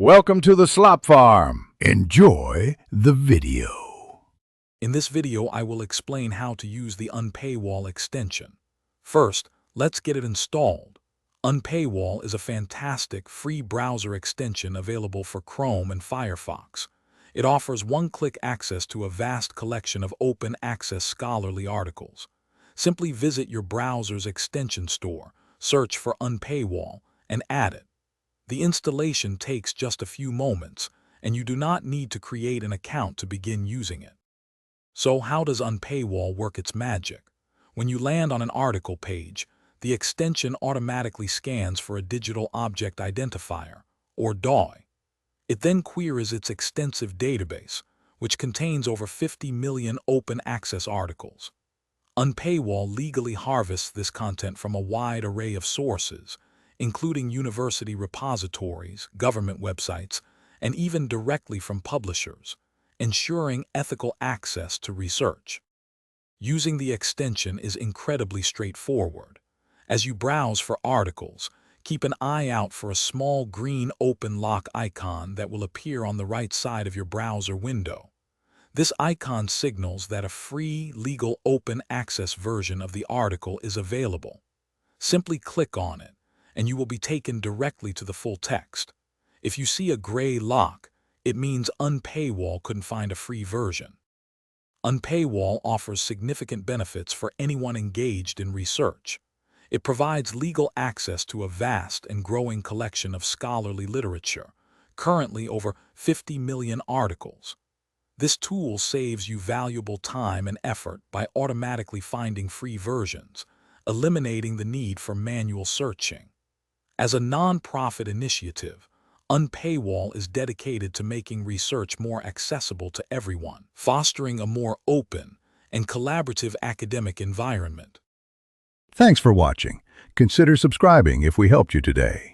Welcome to the Slop Farm. Enjoy the video. In this video, I will explain how to use the Unpaywall extension. First, let's get it installed. Unpaywall is a fantastic free browser extension available for Chrome and Firefox. It offers one-click access to a vast collection of open-access scholarly articles. Simply visit your browser's extension store, search for Unpaywall, and add it. The installation takes just a few moments, and you do not need to create an account to begin using it. So how does Unpaywall work its magic? When you land on an article page, the extension automatically scans for a digital object identifier, or DOI. It then queries its extensive database, which contains over 50 million open-access articles. Unpaywall legally harvests this content from a wide array of sources, including university repositories, government websites, and even directly from publishers, ensuring ethical access to research. Using the extension is incredibly straightforward. As you browse for articles, keep an eye out for a small green open lock icon that will appear on the right side of your browser window. This icon signals that a free, legal, open access version of the article is available. Simply click on it, and you will be taken directly to the full text. If you see a gray lock, it means Unpaywall couldn't find a free version. Unpaywall offers significant benefits for anyone engaged in research. It provides legal access to a vast and growing collection of scholarly literature, currently over 50 million articles. This tool saves you valuable time and effort by automatically finding free versions, eliminating the need for manual searching. As a non-profit initiative, Unpaywall is dedicated to making research more accessible to everyone, fostering a more open and collaborative academic environment. Thanks for watching. Consider subscribing if we helped you today.